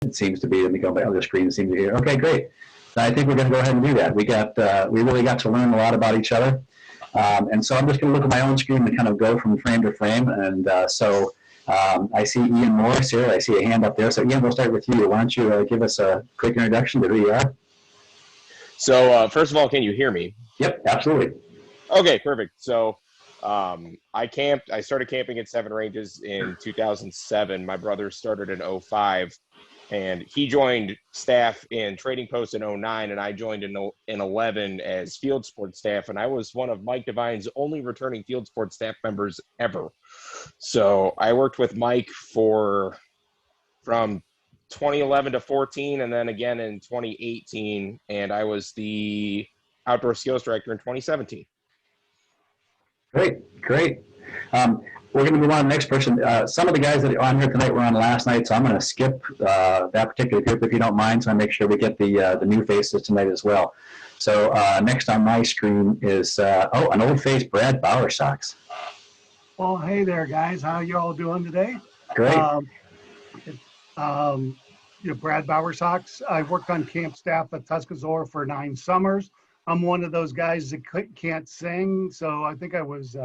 It seems to be, and we go by other screens seem to be here. Okay, great. So I think we're going to go ahead and do that. We really got to learn a lot about each other. And so I'm just going to look at my own screen and kind of go from frame to frame. And I see Ian Morris here. I see a hand up there. So Ian, we'll start with you. Why don't you give us a quick introduction to who you are? So first of all, can you hear me? Yep, absolutely. Okay, perfect. So I started camping at Seven Ranges in 2007. My brother started in 2005, and he joined staff in Trading Post in 2009, and I joined in 2011 as field sports staff, and I was one of Mike Devine's only returning field sports staff members ever. So I worked with Mike from 2011 to 14, and then again in 2018, and I was the outdoor skills director in 2017. Great. We're going to move on to the next person. Some of the guys that are on here tonight were on last night, so I'm going to skip that particular group if you don't mind, so I make sure we get the new faces tonight as well. So next on my screen is, an old-faced Brad Bowersox. Well, hey there, guys. How you all doing today? Great. Brad Bowersox. I worked on camp staff at Tuscaloosa for 9 summers. I'm one of those guys that can't sing, so I think I was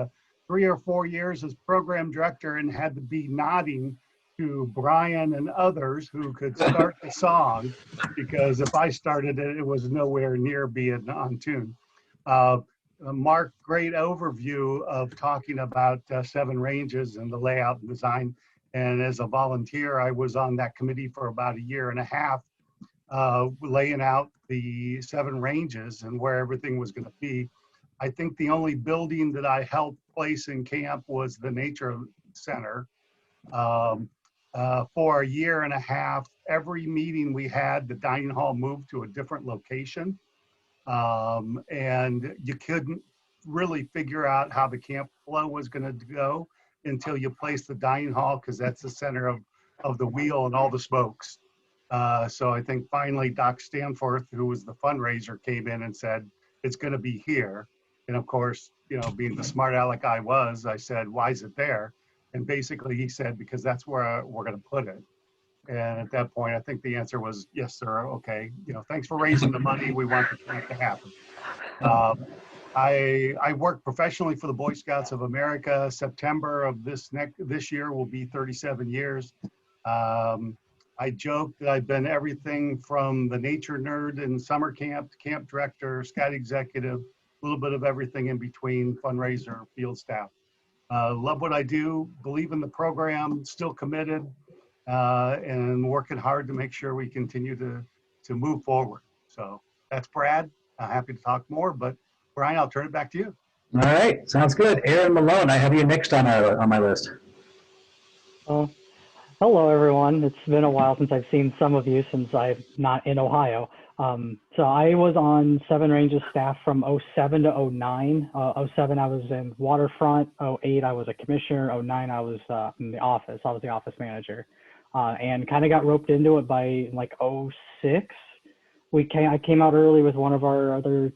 3 or 4 years as program director and had to be nodding to Brian and others who could start the song, because if I started it, it was nowhere near being on tune. Mark, great overview of talking about Seven Ranges and the layout and design. And as a volunteer, I was on that committee for about 1.5 years, laying out the Seven Ranges and where everything was going to be. I think the only building that I helped place in camp was the Nature Center. For 1.5 years, every meeting we had, the dining hall moved to a different location. And you couldn't really figure out how the camp flow was going to go until you place the dining hall, because that's the center of the wheel and all the spokes. So I think finally Doc Stanforth, who was the fundraiser, came in and said, it's going to be here. And of course, being the smart aleck I was, I said, why is it there? And basically he said, because that's where we're going to put it. And at that point, I think the answer was, yes, sir. Okay. Thanks for raising the money. We want the camp to happen. I worked professionally for the Boy Scouts of America. September of this year will be 37 years. I joked that I've been everything from the nature nerd in summer camp, to camp director, scout executive, a little bit of everything in between, fundraiser, field staff. Love what I do, believe in the program, still committed, and working hard to make sure we continue to move forward. So that's Brad. I'm happy to talk more, but Brian, I'll turn it back to you. All right, sounds good. Aaron Malone, I have you next on my list. Hello, everyone. It's been a while since I've seen some of you, since I'm not in Ohio. So I was on Seven Ranges staff from 2007 to 2009. 2007, I was in waterfront. 2008, I was a commissioner. 2009, I was in the office. I was the office manager, and kind of got roped into it by like 2006. I came out early with one of our other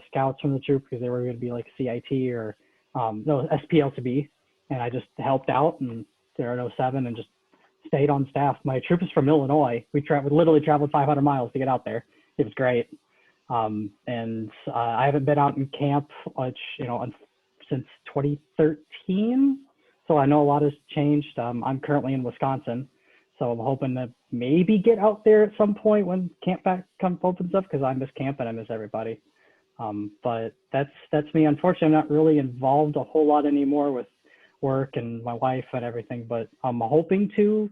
scouts from the troop, because they were going to be like CIT or SPL to be, and I just helped out and there in 2007 and just stayed on staff. My troop is from Illinois. We literally traveled 500 miles to get out there. It was great. And I haven't been out in camp much, since 2013. So I know a lot has changed. I'm currently in Wisconsin, so I'm hoping to maybe get out there at some point when camp back opens up, because I miss camp and I miss everybody. But that's me. Unfortunately, I'm not really involved a whole lot anymore with work and my wife and everything, but I'm hoping to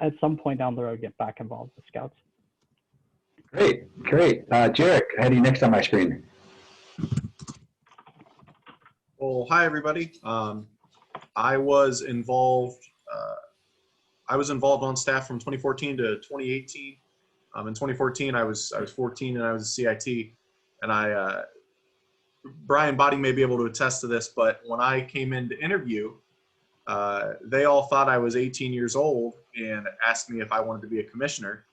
at some point down the road get back involved with Scouts. Great. Jarek, I have you next on my screen. Well, hi everybody. I was involved on staff from 2014 to 2018. In 2014, I was 14 and I was a CIT, and Brian Body may be able to attest to this, but when I came in to interview, they all thought I was 18 years old and asked me if I wanted to be a commissioner,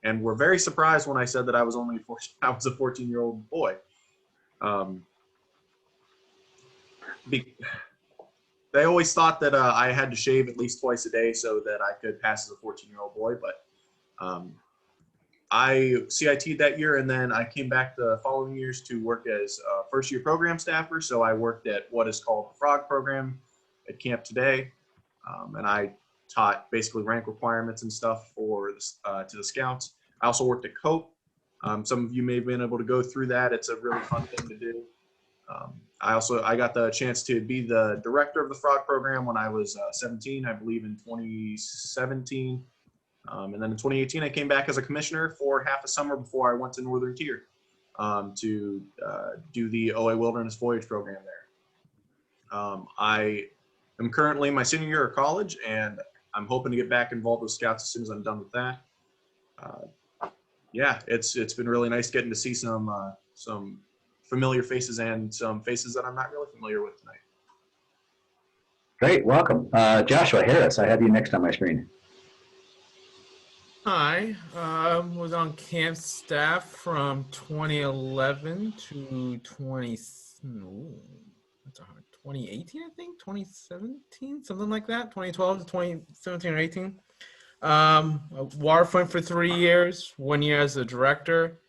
and were very surprised when I said that I was a 14-year-old boy. They always thought that I had to shave at least twice a day so that I could pass as a 14-year-old boy, but I CIT'd that year, and then I came back the following years to work as a first-year program staffer. So I worked at what is called the Frog program at Camp Today, and I taught basically rank requirements and stuff for to the scouts. I also worked at COPE. Some of you may have been able to go through that. It's a really fun thing to do. I got the chance to be the director of the Frog program when I was 17, I believe in 2017. And then in 2018, I came back as a commissioner for half a summer before I went to Northern Tier to do the OA Wilderness Voyage program there. I am currently in my senior year of college, and I'm hoping to get back involved with Scouts as soon as I'm done with that. Yeah, it's been really nice getting to see some familiar faces and some faces that I'm not really familiar with tonight. Great, welcome. Joshua Harris, I have you next on my screen. Hi, was on camp staff from 2011 to 2018, I think, 2017, something like that, 2012 to 2017 or 18. Waterfront for 3 years, 1 year as a director.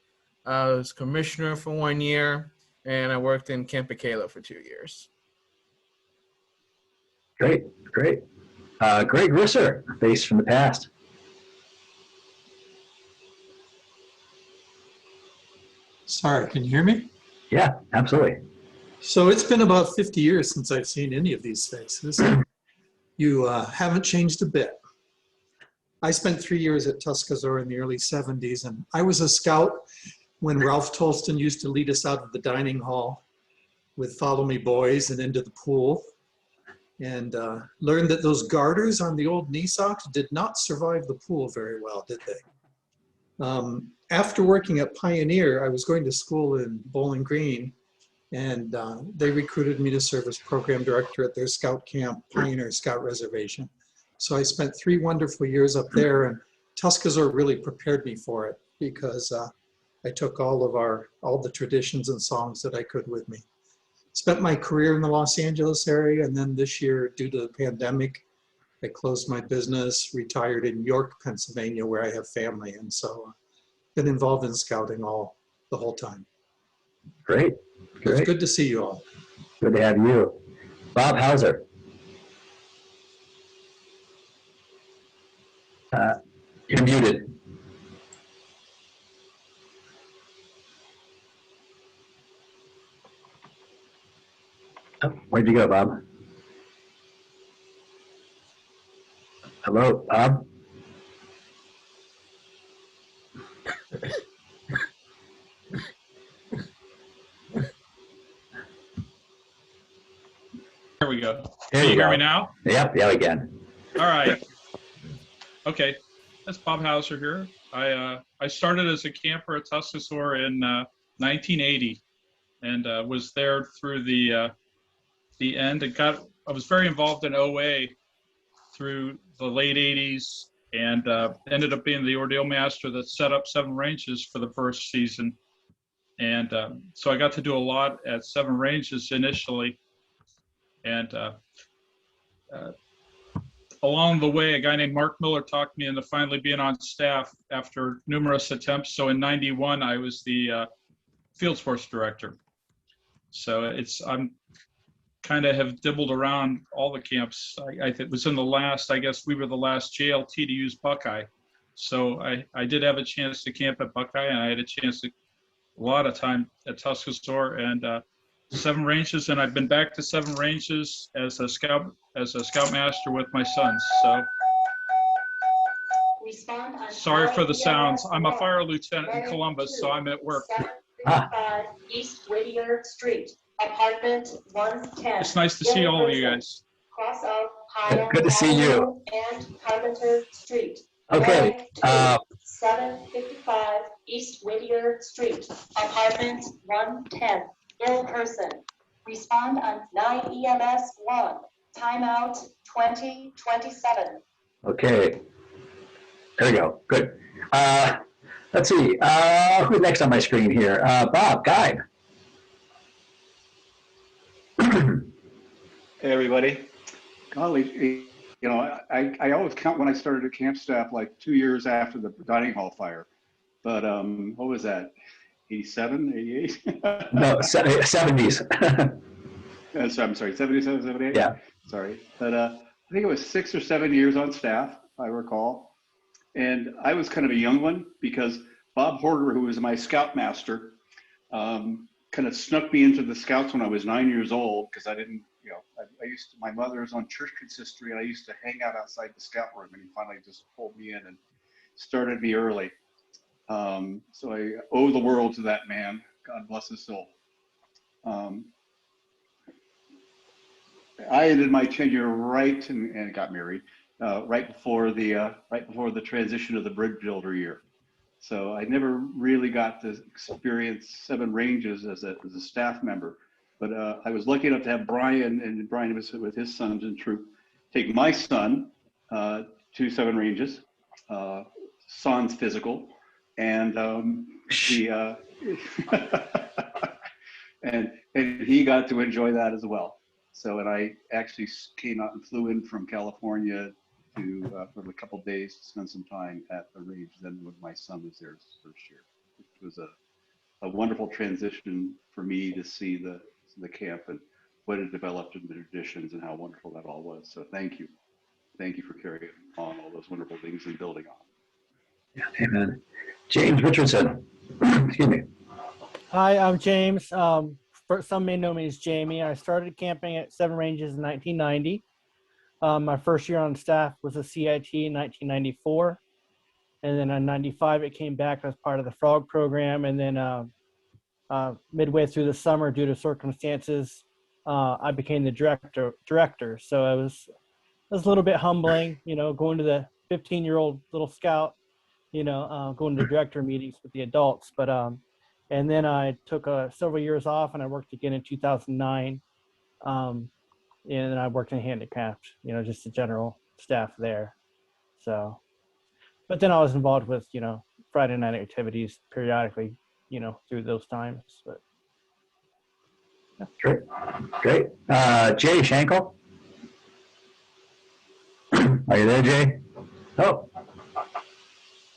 I was commissioner for 1 year, and I worked in Camp Bacala for 2 years. Great, great. Greg Risser, face from the past. Sorry, can you hear me? Yeah, absolutely. So it's been about 50 years since I've seen any of these faces. You haven't changed a bit. I spent 3 years at Tuscaloosa in the early 70s, and I was a scout when Ralph Tolston used to lead us out of the dining hall with Follow Me Boys and into the pool, and learned that those garters on the old knee socks did not survive the pool very well, did they? After working at Pioneer, I was going to school in Bowling Green, and they recruited me to serve as program director at their scout camp, Pioneer Scout Reservation. So I spent 3 wonderful years up there, and Tuscaloosa really prepared me for it because I took all the traditions and songs that I could with me. Spent my career in the Los Angeles area, and then this year, due to the pandemic, I closed my business, retired in York, Pennsylvania, where I have family, and so been involved in scouting the whole time. Great, great. It's good to see you all. Good to have you. Bob Hauser. You're muted. Oh, where'd you go, Bob? Hello, Bob? There we go. There Can you you hear go. me now? Yep, yeah, we can. All right. Okay, that's Bob Hauser here. I started as a camper at Tuscaloosa in 1980, and was there through the end. I was very involved in OA through the late 80s, and ended up being the ordeal master that set up 7 ranges for the first season. And so I got to do a lot at 7 ranges initially. And along the way, a guy named Mark Miller talked me into finally being on staff after numerous attempts. So in '91, I was the field sports director. So I'm kind of have dibbled around all the camps. I was in the last, I guess we were the last JLT to use Buckeye. So I did have a chance to camp at Buckeye, and I had a chance to a lot of time at Tuscaloosa and 7 ranges, and I've been back to 7 ranges as a scoutmaster with my sons. So sorry for the sounds. I'm a fire lieutenant in Columbus, so I'm at work. 755 East Whittier Street, apartment 110. It's nice to see all of you guys. Cross of Highland Good to see you. and Carpenter Street. Okay. 755 East Whittier Street, apartment 110. Ill person. Respond on 9 EMS 1. Timeout 2027. Okay. There we go. Good. Let's see. Who's next on my screen here? Bob, Guy. Hey, everybody. Conley, I always count when I started at camp staff like 2 years after the dining hall fire. but what was that? 87, 88? No, 70s. So I'm sorry, 77, 78? Yeah. Sorry. But I think it was 6 or 7 years on staff, I recall. And I was kind of a young one because Bob Horter, who was my scoutmaster, kind of snuck me into the scouts when I was 9 years old because I didn't, my mother was on church consistory and I used to hang out outside the scout room, and he finally just pulled me in and started me early. So I owe the world to that man. God bless his soul. I ended my tenure and got married right before the transition of the bridge builder year. So I never really got to experience 7 ranges as a staff member, but I was lucky enough to have Brian, and Brian was with his sons in troop, take my son to 7 ranges, sans physical, and and he got to enjoy that as well. So, and I actually came out and flew in from California to for a couple of days to spend some time at the range. Then when my son was there his first year, it was a wonderful transition for me to see the camp and what it developed in the traditions and how wonderful that all was. So thank you for carrying on all those wonderful things and building on. Yeah, amen. James Richardson. Excuse me. Hi, I'm James. Some may know me as Jamie. I started camping at 7 ranges in 1990. My first year on staff was a CIT in 1994. And then in 95, it came back as part of the Frog program. And then midway through the summer, due to circumstances, I became the director. So it was a little bit humbling, going to the 15-year-old little scout, going to director meetings with the adults. But and then I took several years off, and I worked again in 2009. And then I worked in handicapped, just the general staff there. So, but then I was involved with, Friday night activities periodically, through those times. But yeah. Great. Jay Schenkel. Are you there, Jay? Oh.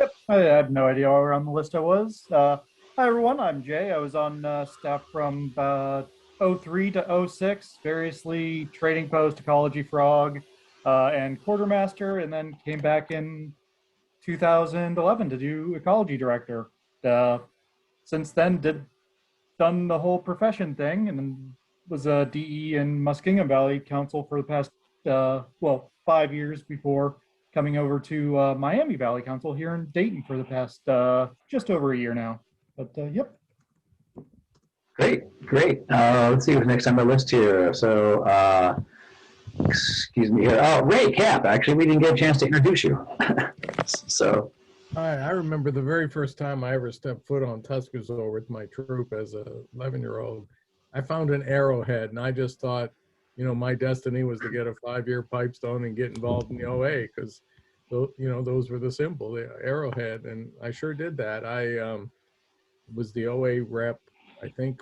Yep. I had no idea where on the list I was. Hi, everyone. I'm Jay. I was on staff from 03 to 06, variously trading post, ecology frog, and quartermaster, and then came back in 2011 to do ecology director. Since then, done the whole profession thing, and then was a DE in Muskingum Valley Council for the past 5 years before coming over to Miami Valley Council here in Dayton for the past just over a year now. But yep. Great. Let's see what's next on my list here. So, excuse me here. Oh, Ray Cap. Actually, we didn't get a chance to introduce you. So. Hi, I remember the very first time I ever stepped foot on Tuscaloosa with my troop as a 11-year-old. I found an arrowhead, and I just thought, my destiny was to get a 5-year pipestone and get involved in the OA because, those were the symbol, the arrowhead, and I sure did that. I was the OA rep, I think,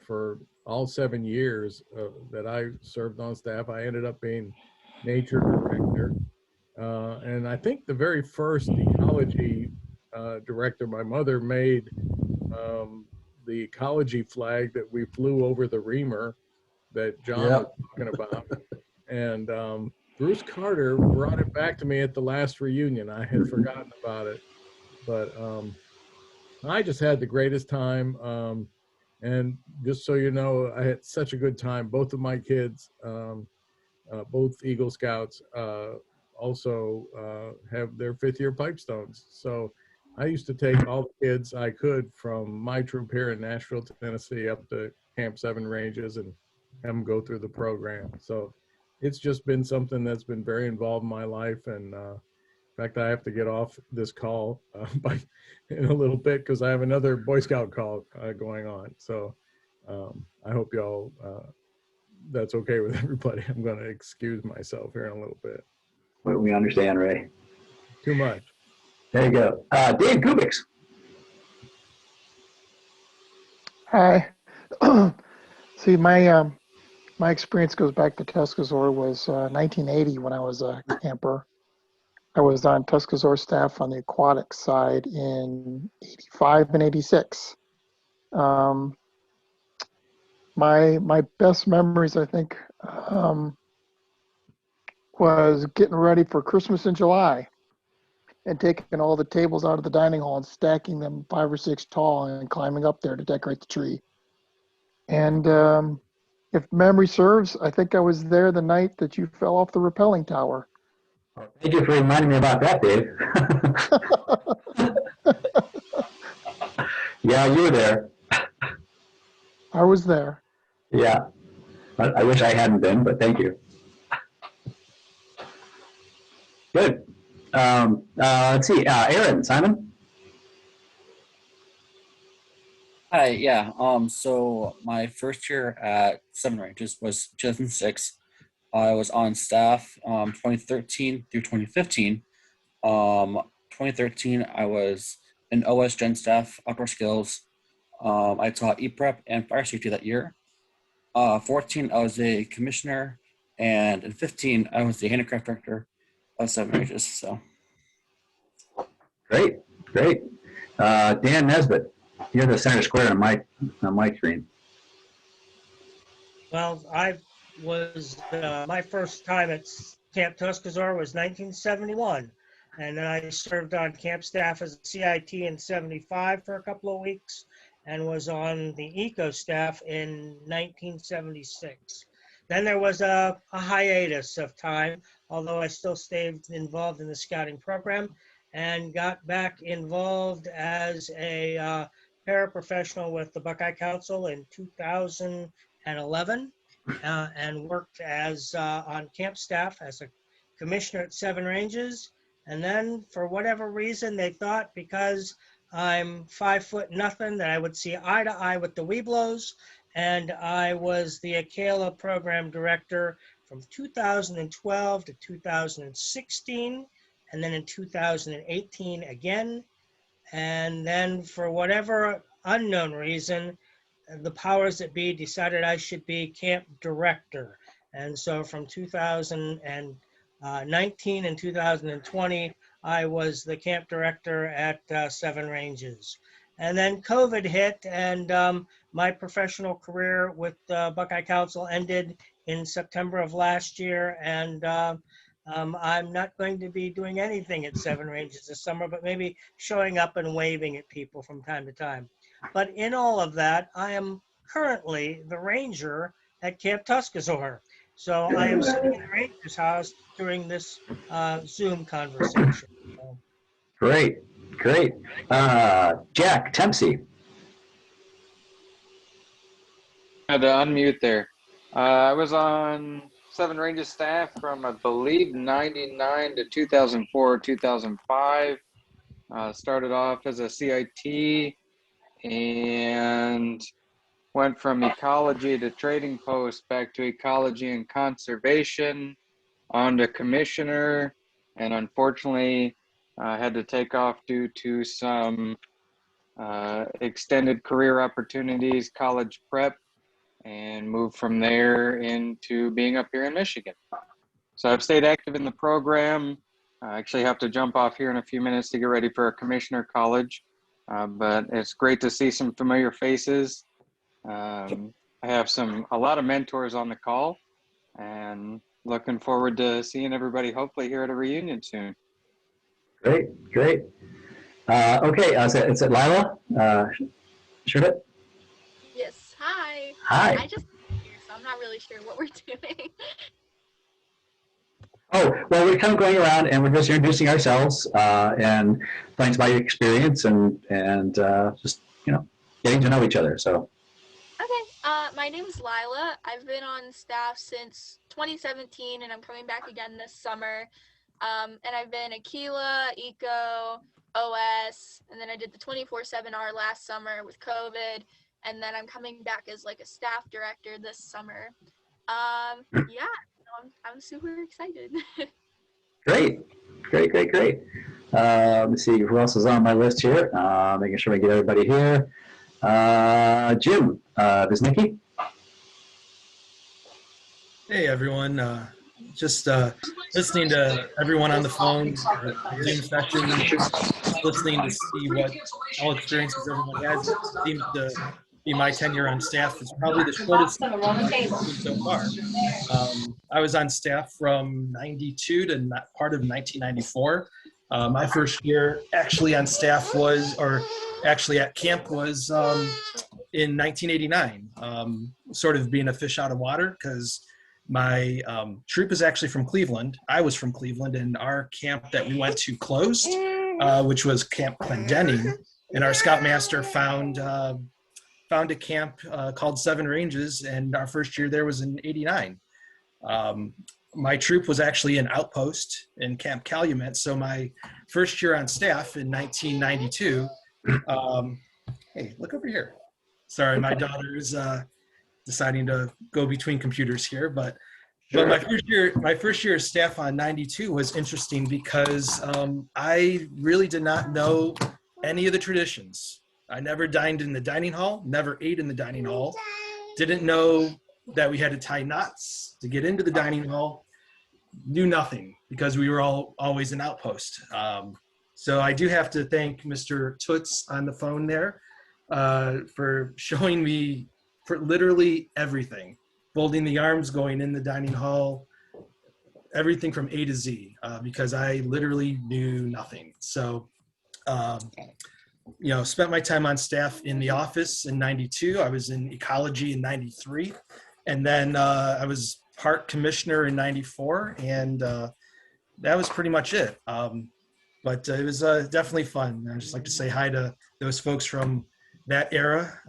for all 7 years that I served on staff. I ended up being nature director. And I think the very first ecology director, my mother made the ecology flag that we flew over the reamer that John was talking about. And Bruce Carter brought it back to me at the last reunion. I had forgotten about it. But I just had the greatest time. And just so you know, I had such a good time. Both of my kids, both Eagle Scouts, also have their 5th-year pipestones. So I used to take all the kids I could from my troop here in Nashville, Tennessee, up to Camp 7 Ranges and have them go through the program. So it's just been something that's been very involved in my life. And in fact, I have to get off this call in a little bit because I have another Boy Scout call going on. So I hope y'all, that's okay with everybody. I'm going to excuse myself here in a little bit. We understand, Ray. Too much. There you go. Dave Kubix. Hi. See, my experience goes back to Tuscaloosa was 1980 when I was a camper. I was on Tuscaloosa staff on the aquatic side in 85 and 86. My best memories, I think, was getting ready for Christmas in July and taking all the tables out of the dining hall and stacking them 5 or 6 tall and climbing up there to decorate the tree. And if memory serves, I think I was there the night that you fell off the rappelling tower. Thank you for reminding me about that, Dave. Yeah, you were there. I was there. Yeah. I wish I hadn't been, but thank you. Good. Let's see. Aaron, Simon? Hi, yeah. So my first year at Seven Ranges was 2006. I was on staff 2013 through 2015. 2013, I was an OS Gen staff, outdoor skills. I taught E-Prep and fire safety that year. 14, I was a commissioner, and in 15, I was the handicraft director of Seven Ranges. So Great, great. Dan Nesbitt, you're the center square on my screen. Well, I was, my first time at Camp Tuscaloosa was 1971. And then I served on camp staff as a CIT in 75 for a couple of weeks and was on the eco staff in 1976. Then there was a hiatus of time, although I still stayed involved in the scouting program and got back involved as a paraprofessional with the Buckeye Council in 2011 and worked as on camp staff as a commissioner at Seven Ranges. And then for whatever reason, they thought because I'm 5'0" that I would see eye to eye with the Weeblos. And I was the Acala program director from 2012 to 2016. And then in 2018 again. And then for whatever unknown reason, the powers that be decided I should be camp director. And so from 2019 and 2020, I was the camp director at Seven Ranges. And then COVID hit, and my professional career with Buckeye Council ended in September of last year. And I'm not going to be doing anything at Seven Ranges this summer, but maybe showing up and waving at people from time to time. But in all of that, I am currently the ranger at Camp Tuscaloosa. So I am sitting in the ranger's house during this Zoom conversation. So. Great, great. Jack Tempsey. I had to unmute there. I was on Seven Ranges staff from, I believe, 99 to 2004, 2005. Started off as a CIT and went from ecology to trading post back to ecology and conservation on to commissioner, and unfortunately had to take off due to some extended career opportunities, college prep, and moved from there into being up here in Michigan. So I've stayed active in the program. I actually have to jump off here in a few minutes to get ready for a commissioner college, but it's great to see some familiar faces. I have a lot of mentors on the call, and looking forward to seeing everybody hopefully here at a reunion soon. Great, great. Okay, is it Lila? Sure. Yes, hi. Hi. I just here, so I'm not really sure what we're doing. Oh, well, we're kind of going around and we're just introducing ourselves and thanks about your experience and just, getting to know each other. So. Okay, my name is Lila. I've been on staff since 2017 and I'm coming back again this summer. And I've been Aquila, Eco, OS, and then I did the 24/7R last summer with COVID. And then I'm coming back as like a staff director this summer. Yeah, I'm super excited. Great. Let me see who else is on my list here. Making sure we get everybody here. Jim Visnicki. Hey everyone, just listening to everyone on the phone, Zoom sessions, listening to see what all experiences everyone has. It seems to be my tenure on staff is probably the shortest so far. I was on staff from 92 to part of 1994. My first year actually on staff was, or actually at camp was in 1989, sort of being a fish out of water because my troop is actually from Cleveland. I was from Cleveland, and our camp that we went to closed, which was Camp Clendenning, and our scoutmaster found a camp called Seven Ranges, and our first year there was in '89. My troop was actually an outpost in Camp Calumet, so my first year on staff in 1992. Hey, look over here. Sorry, my daughter's deciding to go between computers here, but my first year of staff on 92 was interesting because I really did not know any of the traditions. I never dined in the dining hall, never ate in the dining hall, didn't know that we had to tie knots to get into the dining hall, knew nothing because we were always an outpost. So I do have to thank Mr. Toots on the phone there for showing me for literally everything, folding the arms, going in the dining hall, everything from A to Z, because I literally knew nothing. So, spent my time on staff in the office in 92. I was in ecology in 93. And then I was park commissioner in 94. And that was pretty much it. But it was definitely fun. I'd just like to say hi to those folks from that era.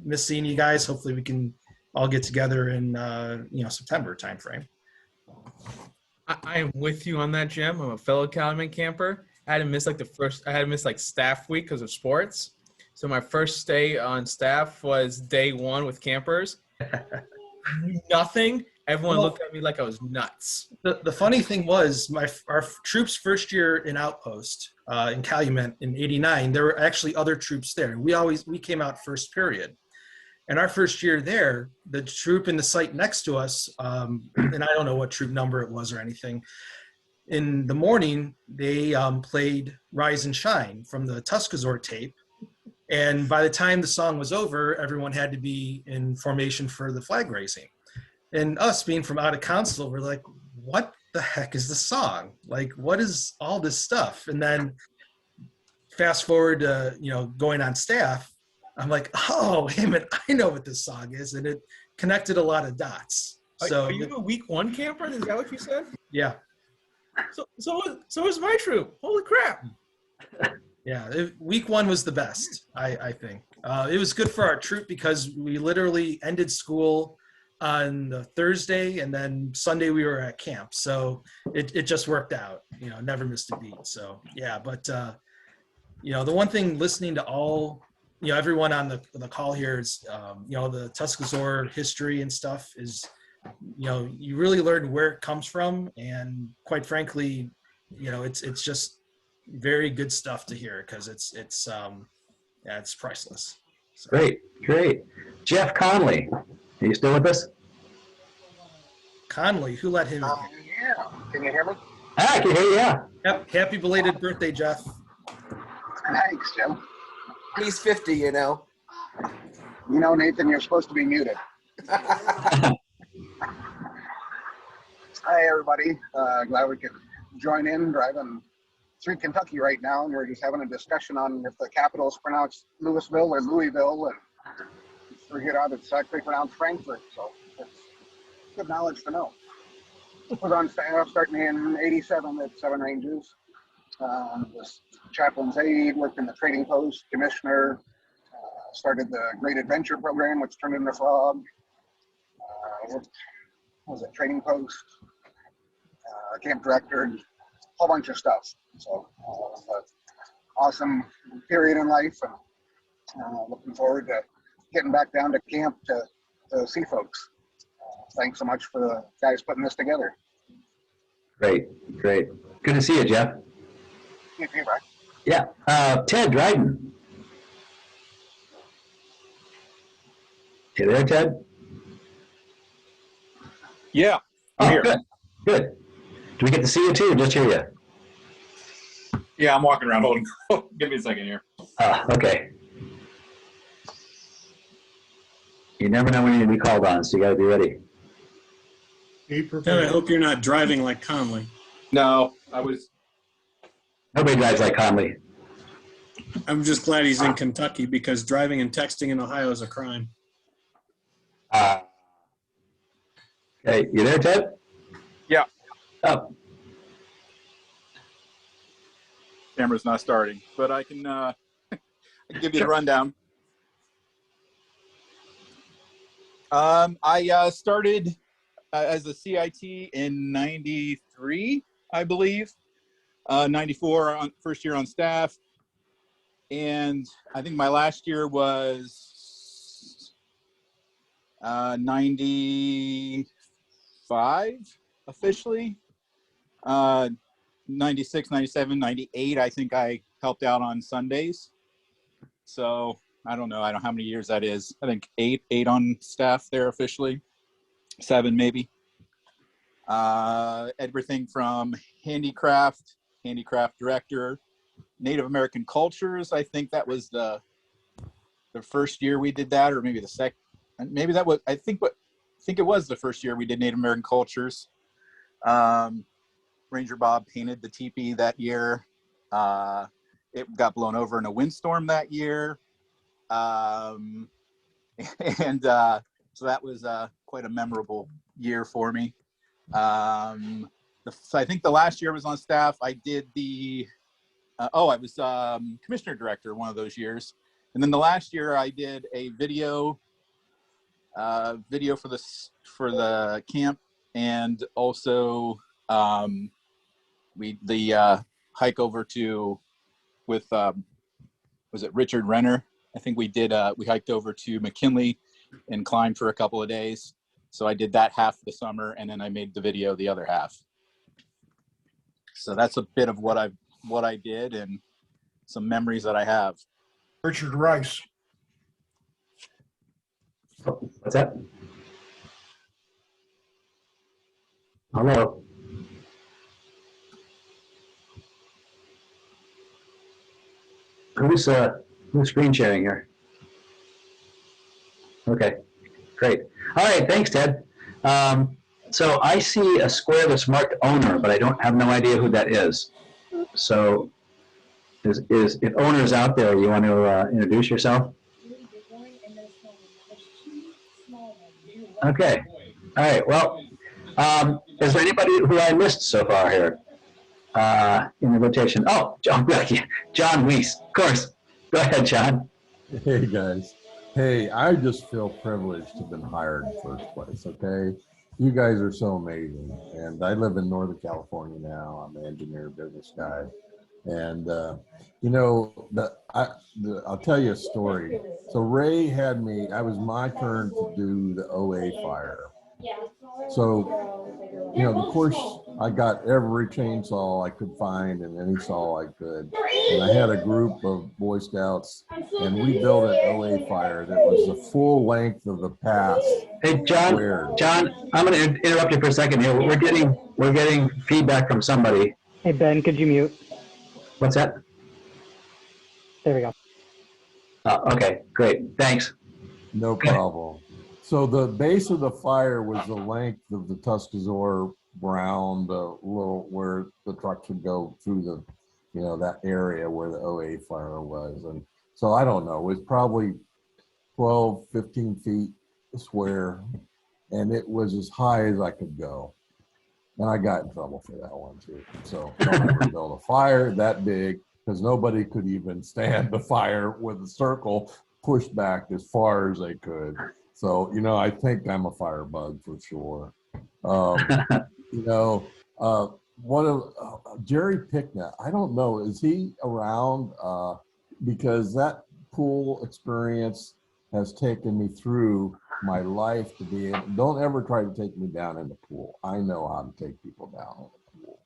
Miss seeing you guys. Hopefully we can all get together in September timeframe. I am with you on that, Jim. I'm a fellow Calumet camper. I had to miss staff week because of sports. So my first day on staff was day one with campers. Nothing. Everyone looked at me like I was nuts. The funny thing was our troops' first year in outpost in Calumet in '89, there were actually other troops there. We came out first period. And our first year there, the troop in the site next to us, and I don't know what troop number it was or anything, in the morning, they played Rise and Shine from the Tuscazor tape. And by the time the song was over, everyone had to be in formation for the flag raising. And us being from out of council, we're like, what the heck is the song? Like, what is all this stuff? And then fast forward to, going on staff, I'm like, oh, hey man, I know what this song is. And it connected a lot of dots. So are you a week one camper? Is that what you said? Yeah. So was my troop. Holy crap. Yeah, week one was the best, I think. It was good for our troop because we literally ended school on the Thursday, and then Sunday we were at camp. So it just worked out, never missed a beat. So yeah, but the one thing listening to all, everyone on the call here is, the Tuscazor history and stuff is, you really learn where it comes from. And quite frankly, it's just very good stuff to hear because it's priceless. So. Great. Jeff Conley, are you still with us? Conley, who let him in? Yeah. Can you hear me? I can hear you, yeah. Yep. Happy belated birthday, Jeff. Thanks, Jim. He's 50, You know, Nathan, you're supposed to be muted. Hi, everybody. Glad we could join in driving through Kentucky right now, and we're just having a discussion on if the capital is pronounced Louisville or Louisville, and figured out it's actually pronounced Frankfurt, so it's good knowledge to know. Was on staff starting in '87 at Seven Ranges. Was chaplain's aide, worked in the trading post, commissioner, started the Great Adventure program, which turned into Frog. Was at trading post, camp director, a whole bunch of stuff. So awesome period in life, and looking forward to getting back down to camp to see folks. Thanks so much for the guys putting this together. Great. Good to see you, Jeff. You too, Brian. Yeah. Ted Dryden. You there, Ted? Yeah, I'm here. Good. Good. Do we get to see you too, or just hear you? Yeah, I'm walking around holding. Give me a second here. Okay. You never know when you're going to be called on, so you got to be ready. Ted, I hope you're not driving like Conley. No, I was. Nobody drives like Conley. I'm just glad he's in Kentucky because driving and texting in Ohio is a crime. Okay, you there, Ted? Yeah. Oh. Camera's not starting, but I can give you the rundown. I started as a CIT in '93, I believe. '94, first year on staff. And I think my last year was 95 officially. 96, 97, 98, I think I helped out on Sundays. So I don't know how many years that is. I think eight on staff there officially. 7 maybe. Everything from handicraft director, Native American cultures. I think that was the first year we did that, or maybe the second. Maybe that was. I think it was the first year we did Native American cultures. Ranger Bob painted the teepee that year. It got blown over in a windstorm that year, and so that was quite a memorable year for me. So I think the last year I was on staff, I did the. I was commissioner director one of those years, and then the last year I did a video for the camp, and also the hike over to with was it Richard Renner? I think we did. We hiked over to McKinley and climbed for a couple of days. So I did that half the summer, and then I made the video the other half. So that's a bit of what I did and some memories that I have. Richard Rice. What's that? Hello. Who's screen sharing here? Okay, great. All right, thanks, Ted. So I see a square that's marked owner, but I don't have no idea who that is. So if owner's out there, you want to introduce yourself? Okay. All right. Well, is there anybody who I missed so far here in the rotation? Oh, John Weiss, of course. Go ahead, John. Hey, guys. Hey, I just feel privileged to have been hired in the first place, okay? You guys are so amazing. And I live in Northern California now. I'm an engineer, business guy. And, you know, I'll tell you a story. So Ray had me, it was my turn to do the OA fire. So, you know, of course, I got every chainsaw I could find and any saw I could. And I had a group of Boy Scouts, and we built an OA fire that was the full length of the pass. Hey, John, squared. John, I'm going to interrupt you for a second here. We're getting feedback from somebody. Hey, Ben, could you mute? What's that? There we go. Okay, great. Thanks. No problem. So the base of the fire was the length of the Tuscaloosa Brown, the little where the trucks would go through the, you know, that area where the OA fire was. And so I don't know, it was probably 12, 15 feet square, and it was as high as I could go. And I got in trouble for that one too. So don't ever build a fire that big, because nobody could even stand the fire with a circle pushed back as far as they could. So, you know, I think I'm a firebug for sure. You know, Jerry Picknett, I don't know, is he around? Because that pool experience has taken me through my life to be able, don't ever try to take me down in the pool. I know how to take people down in the pool.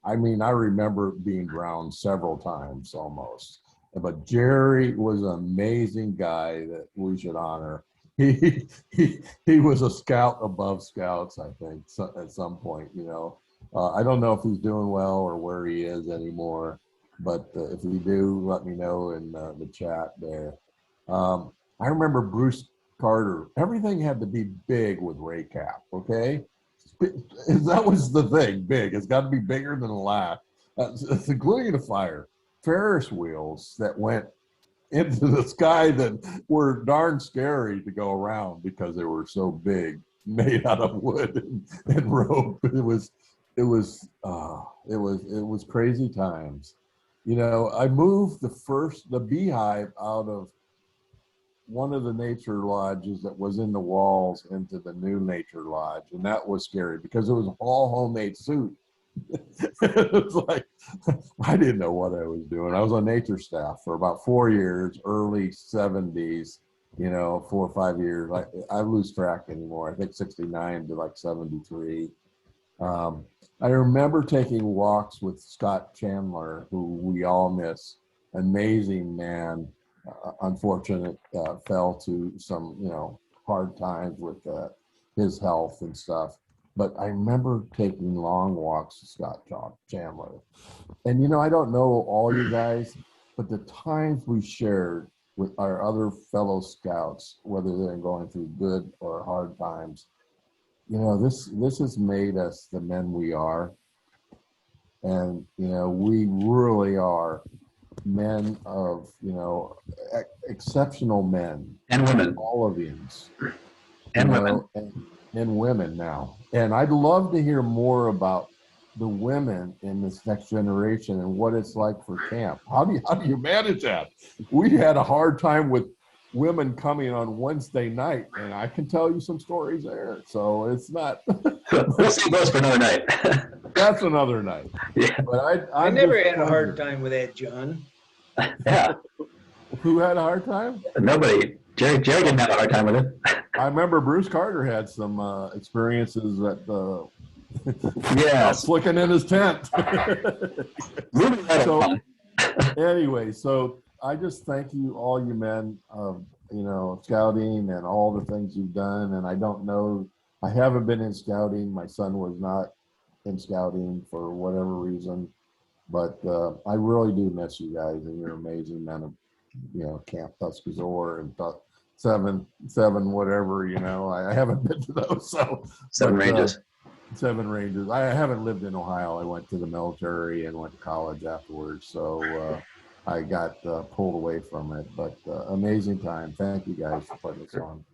I mean, I remember being drowned several times almost. But Jerry was an amazing guy that we should honor. he was a scout above scouts, I think, at some point. I don't know if he's doing well or where he is anymore, but if you do, let me know in the chat there. I remember Bruce Carter. Everything had to be big with Ray Cap. Okay, that was the thing. Big. It's got to be bigger than a laugh. Including the fire. Ferris wheels that went into the sky that were darn scary to go around because they were so big, made out of wood and rope. It was crazy times. I moved the beehive out of one of the nature lodges that was in the walls into the new nature lodge, and that was scary because it was all homemade suit. It was like, I didn't know what I was doing. I was on nature staff for about 4 years, early 70s, 4 or 5 years. I lose track anymore. I think 69 to like 73. I remember taking walks with Scott Chandler, who we all miss, amazing man. Unfortunate, fell to some, hard times with his health and stuff. But I remember taking long walks with Scott Chandler. And, I don't know all you guys, but the times we shared with our other fellow scouts, whether they're going through good or hard times, this has made us the men we are. And, we really are men of, exceptional men. And women. Olivians. And women. And women now. And I'd love to hear more about the women in this next generation and what it's like for camp. How do you manage that? We had a hard time with women coming on Wednesday night, and I can tell you some stories there. So it's not. We'll see those for another night. That's another night. Yeah. But I never had a hard time with that, John. Yeah. Who had a hard time? Nobody. Jerry didn't have a hard time with it. I remember Bruce Carter had some experiences at flicking in his tent. So anyway, so I just thank you, all you men of scouting and all the things you've done. And I don't know, I haven't been in scouting. My son was not in scouting for whatever reason, but I really do miss you guys, and you're amazing men of Camp Tuscazor and seven whatever. I haven't been to those. So Seven Ranges. Seven Ranges. I haven't lived in Ohio. I went to the military and went to college afterwards. So I got pulled away from it, but amazing time. Thank you guys for putting this on.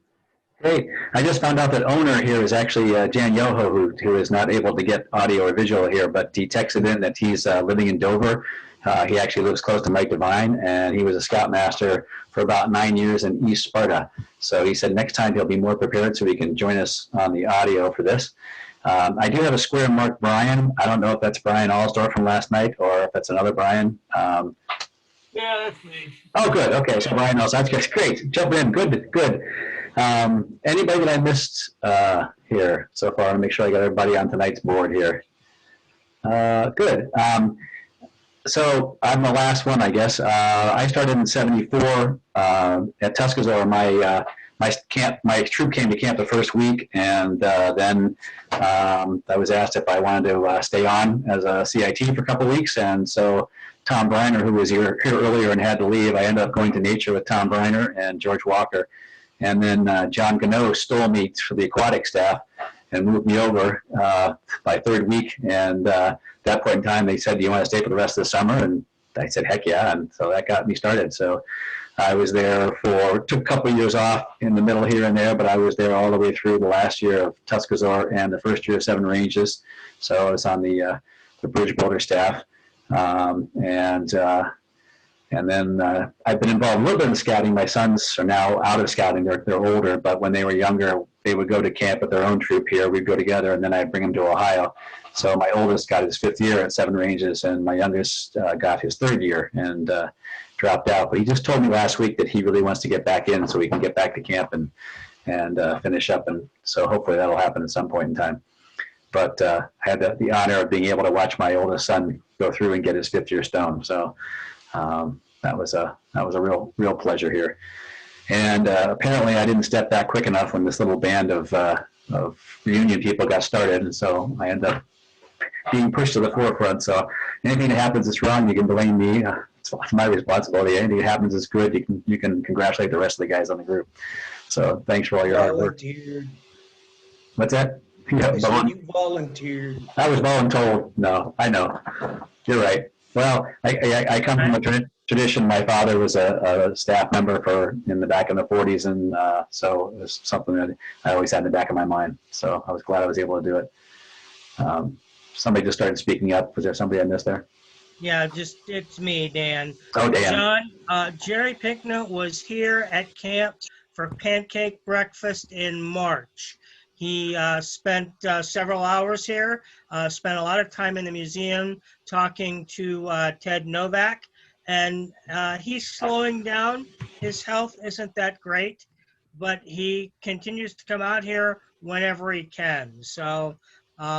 Great. I just found out that owner here is actually Jan Yoho, who is not able to get audio or visual here, but he texted in that he's living in Dover. He actually lives close to Mike Devine, and he was a scoutmaster for about 9 years in East Sparta. So he said next time he'll be more prepared so he can join us on the audio for this. I do have a square marked Brian. I don't know if that's Brian Allsdorf from last night or if that's another Brian. Yeah, that's me. Oh, good. Okay, so Brian knows. That's great. Jump in. Good. Anybody that I missed here so far? I want to make sure I got everybody on tonight's board here. Good. So I'm the last one, I guess. I started in '74 at Tuscazor. My troop came to camp the first week, and then I was asked if I wanted to stay on as a CIT for a couple of weeks, and so Tom Briner, who was here earlier and had to leave, I ended up going to nature with Tom Briner and George Walker. And then John Gano stole me for the aquatic staff and moved me over by third week. And at that point in time, they said, do you want to stay for the rest of the summer? And I said, heck yeah. And so that got me started. So I was there took a couple of years off in the middle here and there, but I was there all the way through the last year of Tuscazor and the first year of Seven Ranges. So I was on the Bridge Boulder staff. And then I've been involved a little bit in scouting. My sons are now out of scouting. They're older, but when they were younger, they would go to camp with their own troop here. We'd go together, and then I'd bring them to Ohio. So my oldest got his 5th year at Seven Ranges, and my youngest got his 3rd year and dropped out. But he just told me last week that he really wants to get back in so he can get back to camp and finish up. And so hopefully that'll happen at some point in time. But I had the honor of being able to watch my oldest son go through and get his 5th year stone. So that was a real pleasure here. And apparently I didn't step back quick enough when this little band of reunion people got started. And so I ended up being pushed to the forefront. So anything that happens that's wrong, you can blame me. It's my responsibility. Anything that happens that's good, you can congratulate the rest of the guys on the group. So thanks for all your hard work. Volunteered. What's that? I said you volunteered. I was voluntold. No, I know. You're right. Well, I come from a tradition. My father was a staff member in the back in the 40s, and so it was something that I always had in the back of my mind. So I was glad I was able to do it. Somebody just started speaking up. Was there somebody I missed there? Yeah, it's me, Dan. Oh, Dan. John, Jerry Pinknett was here at camp for pancake breakfast in March. He spent several hours here, spent a lot of time in the museum talking to Ted Novak, and he's slowing down. His health isn't that great, but he continues to come out here whenever he can. So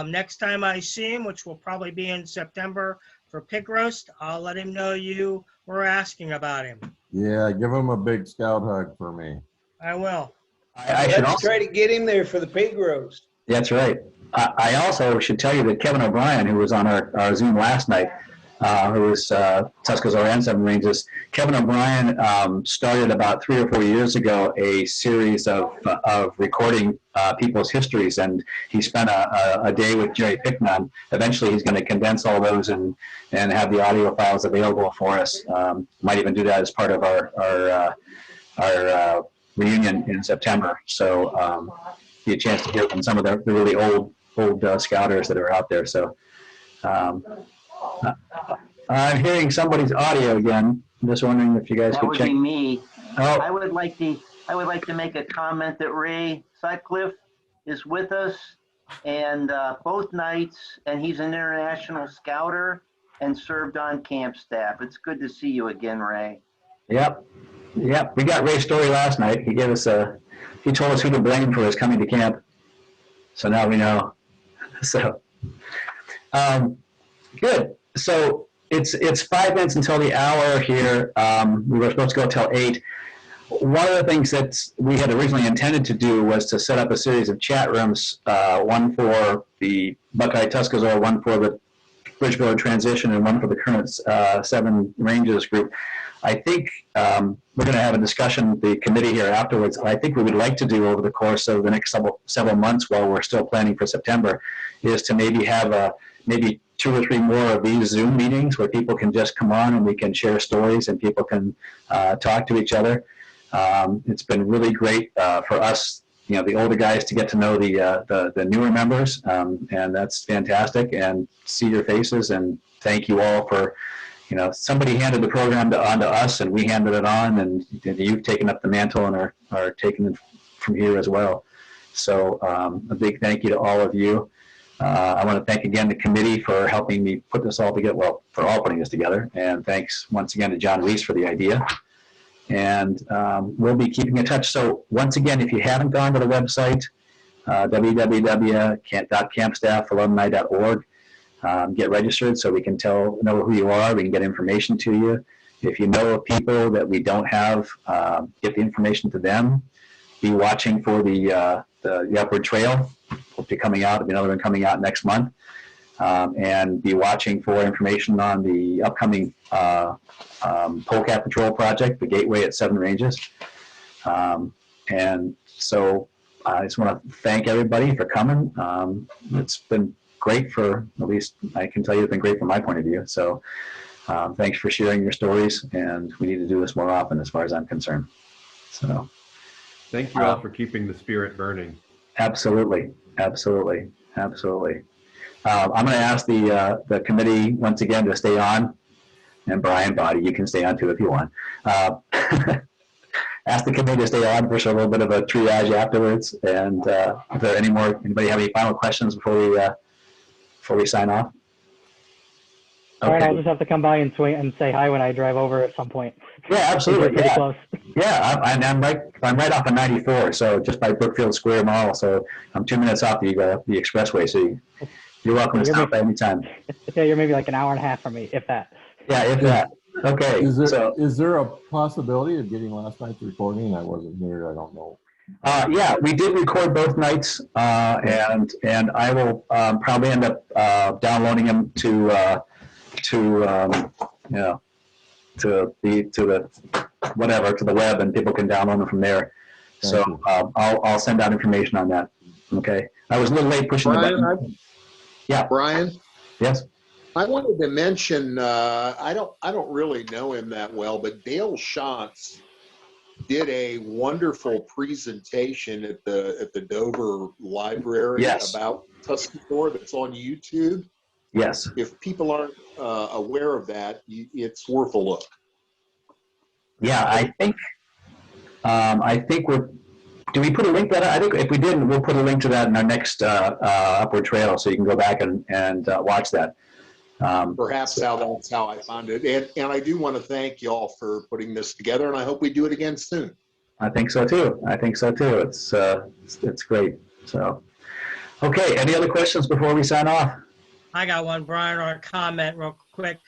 next time I see him, which will probably be in September for pig roast, I'll let him know you were asking about him. Yeah, give him a big scout hug for me. I will. Let's try to get him there for the pig roast. That's right. I also should tell you that Kevin O'Brien, who was on our Zoom last night, who was Tuscaloosa and Seven Ranges, Kevin O'Brien started about 3 or 4 years ago a series of recording people's histories, and he spent a day with Jerry Picknett. Eventually, he's going to condense all those and have the audio files available for us. Might even do that as part of our reunion in September. So be a chance to hear from some of the really old scouters that are out there. So I'm hearing somebody's audio again. I'm just wondering if you guys could check. That would be me. Oh. I would like to make a comment that Ray Sutcliffe is with us, and both nights, and he's an international scouter and served on camp staff. It's good to see you again, Ray. Yep. We got Ray's story last night. He gave us he told us who to blame for his coming to camp. So now we know. So, good. So it's 5 minutes until the hour here. We were supposed to go till 8. One of the things that we had originally intended to do was to set up a series of chat rooms, one for the Buckeye Tuscaloosa, one for the Bridgeville transition, and one for the current Seven Ranges group. I think we're going to have a discussion with the committee here afterwards. I think we would like to do over the course of the next several months, while we're still planning for September, is to maybe have maybe 2 or 3 more of these Zoom meetings where people can just come on and we can share stories and people can talk to each other. It's been really great for us, the older guys, to get to know the newer members, and that's fantastic, and see your faces, and thank you all for, somebody handed the program on to us, and we handed it on, and you've taken up the mantle and are taking it from here as well. So a big thank you to all of you. I want to thank again the committee for helping me put this all together, for all putting this together, and thanks once again to John Reese for the idea. And we'll be keeping in touch. So once again, if you haven't gone to the website, www.campstaffalumni.org, get registered so we can know who you are. We can get information to you. If you know of people that we don't have, get the information to them. Be watching for the Upward Trail. Will be coming out. There'll be another one coming out next month. And be watching for information on the upcoming Polecat Patrol project, the Gateway at Seven Ranges. And so I just want to thank everybody for coming. It's been great at least I can tell you, it's been great from my point of view. So thanks for sharing your stories, and we need to do this more often as far as I'm concerned. So thank you all for keeping the spirit burning. Absolutely. I'm going to ask the committee once again to stay on, and Brian Body, you can stay on too if you want. Ask the committee to stay on for a little bit of a triage afterwards. And if there anybody have any final questions before we sign off? All right, I'll just have to come by and say hi when I drive over at some point. Yeah, absolutely. Pretty Yeah, close. yeah. I'm right off of 94, so just by Brookfield Square Mall. So I'm 2 minutes off the expressway. So you're welcome to stop by anytime. Yeah, you're maybe like an hour and a half from me, if that. Yeah, if that. Okay. Is there a possibility of getting last night's recording? I wasn't here. I don't know. Yeah, we did record both nights, and I will probably end up downloading them to the web, and people can download them from there. So I'll send out information on that. Okay. I was a little late pushing the button. Yeah. Brian. Yes. I wanted to mention. I don't really know him that well, but Dale Schatz did a wonderful presentation at the Dover Library about Tuscarora that's on YouTube. Yes. If people aren't aware of that, it's worth a look. Yeah, I think we're. Do we put a link to that? I think if we didn't, we'll put a link to that in our next Upward Trail, so you can go back and watch that. Perhaps that's how I found it. And I do want to thank y'all for putting this together, and I hope we do it again soon. I think so too. It's great. So, okay. Any other questions before we sign off? I got one, Brian, or a comment real quick.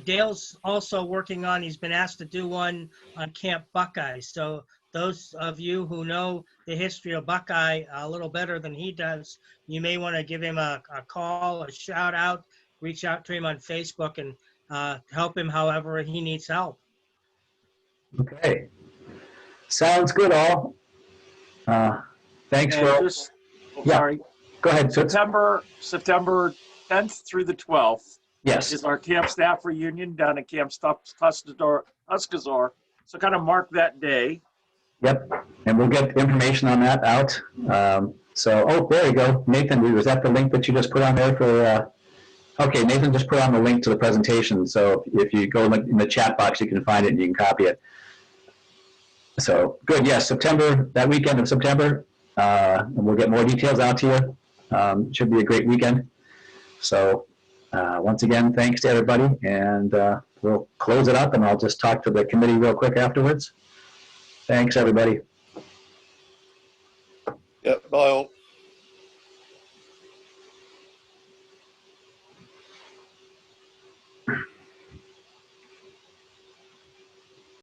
Dale's also working on, he's been asked to do one on Camp Buckeye. So those of you who know the history of Buckeye a little better than he does, you may want to give him a call, a shout out, reach out to him on Facebook, and help him however he needs help. Okay. Sounds good, all. Thanks, Will. Sorry. Go ahead. September 10th through the 12th. Yes. Is our camp staff reunion down at Camp Tuscarora. So kind of mark that day. Yep. And we'll get information on that out. There you go. Nathan, was that the link that you just put on there for? Okay, Nathan just put on the link to the presentation. So if you go in the chat box, you can find it and you can copy it. So good. Yes, that weekend of September, and we'll get more details out to you. Should be a great weekend. So once again, thanks to everybody, and we'll close it up, and I'll just talk to the committee real quick afterwards. Thanks, everybody. Yep, bye all.